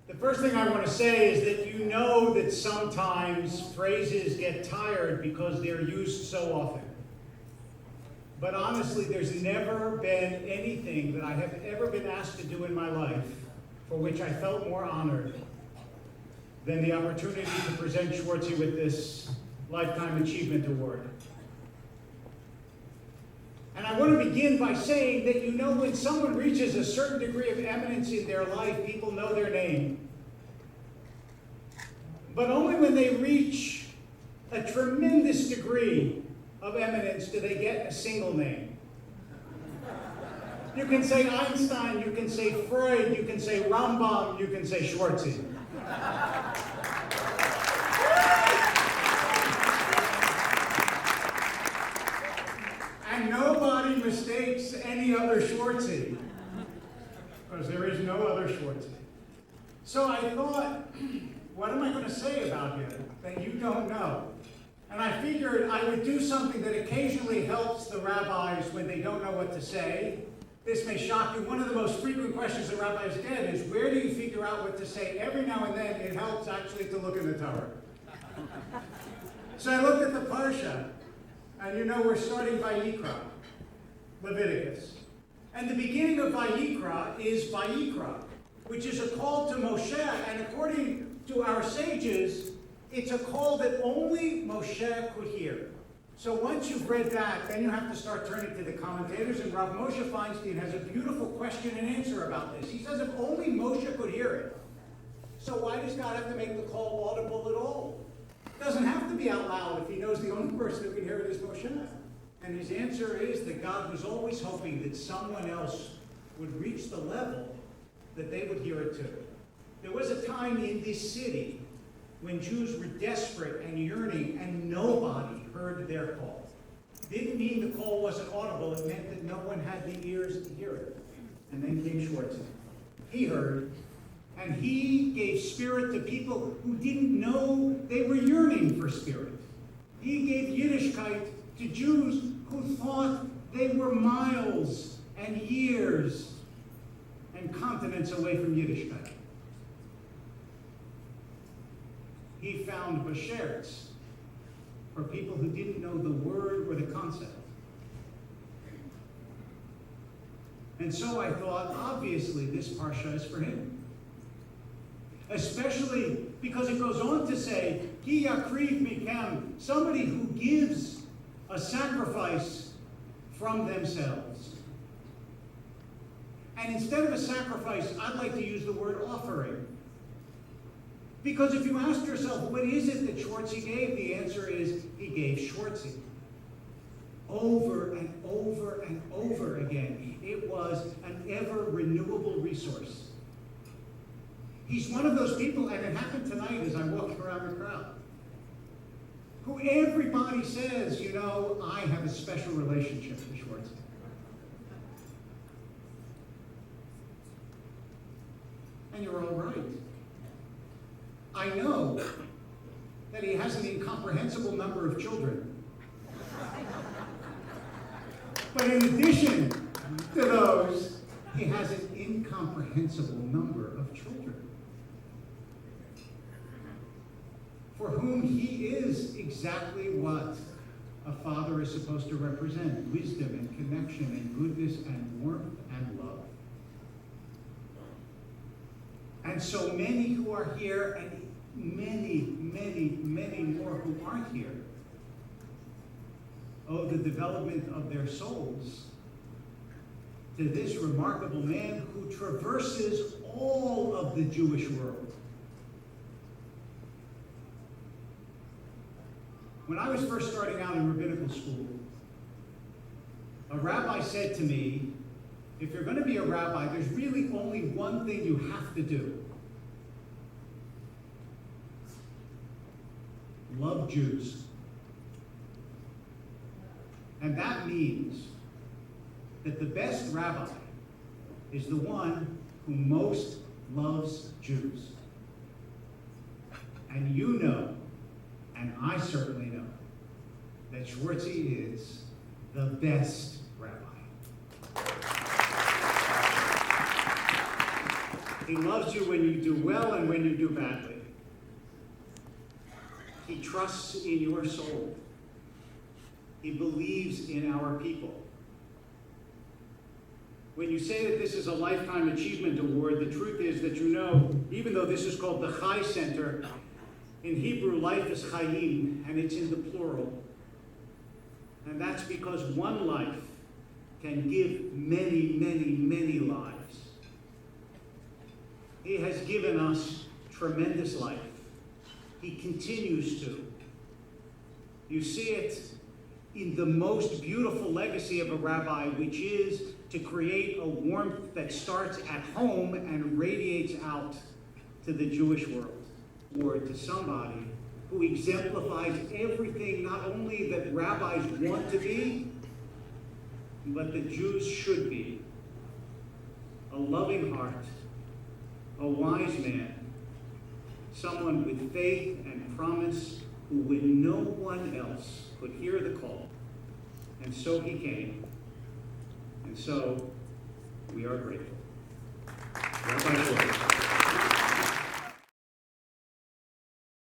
The first thing I want to say is that you know that sometimes phrases get tired because they're used so often. But honestly, there's never been anything that I have ever been asked to do in my life for which I felt more honored than the opportunity to present SCHWARTZIE with this Lifetime Achievement Award. And I want to begin by saying that you know when someone reaches a certain degree of eminence in their life, people know their name. But only when they reach a tremendous degree of eminence do they get a single name. You can say Einstein, you can say Freud, you can say Rambam, you can say SCHWARTZIE. And nobody mistakes any other SCHWARTZIE, because there is no other SCHWARTZIE. So I thought, what am I going to say about him that you don't know? And I figured I would do something that occasionally helps the rabbis when they don't know what to say. This may shock you. One of the most frequent questions that rabbis get is, where do you figure out what to say? Every now and then it helps actually to look in the Torah. So I looked at the Parsha, and you know we're starting Vayikra, Leviticus. And the beginning of Vayikra is Vayikra, which is a call to Moshe, and according to our sages, it's a call that only Moshe could hear. So once you've read that, then you have to start turning to the commentators, and Rav Moshe Feinstein has a beautiful question and answer about this. He says if only Moshe could hear it, so why does God have to make the call audible at all? It doesn't have to be out loud if he knows the only person who can hear it is Moshe. And his answer is that God was always hoping that someone else would reach the level that they would hear it too. There was a time in this city when Jews were desperate and yearning and nobody heard their call. It didn't mean the call wasn't audible, it meant that no one had the ears to hear it. And then came SCHWARTZIE. He heard, and he gave spirit to people who didn't know they were yearning for spirit. He gave Yiddishkeit to Jews who thought they were miles and years and continents away from Yiddishkeit. He found Basherts for people who didn't know the word or the concept. And so I thought, obviously, this parsha is for him. Especially because it goes on to say, Ki yakriv mikem, somebody who gives a sacrifice from themselves. And instead of a sacrifice, I'd like to use the word offering. Because if you ask yourself, what is it that SCHWARTZIE gave? The answer is, he gave SCHWARTZIE. Over and over and over again. It was an ever-renewable resource. He's one of those people, and it happened tonight as I'm walking around the crowd, who everybody says, you know, I have a special relationship with SCHWARTZIE. And you're all right. I know that he has an incomprehensible number of children. But in addition to those, he has an incomprehensible number of children for whom he is exactly what a father is supposed to represent: wisdom and connection and goodness and warmth and love. And so many who are here, and many, many, many more who aren't here, owe the development of their souls to this remarkable man who traverses all of the Jewish world. When I was first starting out in rabbinical school, a rabbi said to me, if you're going to be a rabbi, there's really only one thing you have to do. Love Jews. And that means that the best rabbi is the one who most loves Jews. And you know, and I certainly know, that SCHWARTZIE is the best rabbi. He loves you when you do well and when you do badly. He trusts in your soul. He believes in our people. When you say that this is a Lifetime Achievement Award, the truth is that you know, even though this is called the Chai Center, in Hebrew, life is Chaim, and it's in the plural. And that's because one life can give many, many, many lives. He has given us tremendous life. He continues to. You see it in the most beautiful legacy of a rabbi, which is to create a warmth that starts at home and radiates out to the Jewish world, or to somebody who exemplifies everything not only that rabbis want to be, but that Jews should be. A loving heart, a wise man, someone with faith and promise who, when no one else could hear the call, and so he came, and so we are grateful.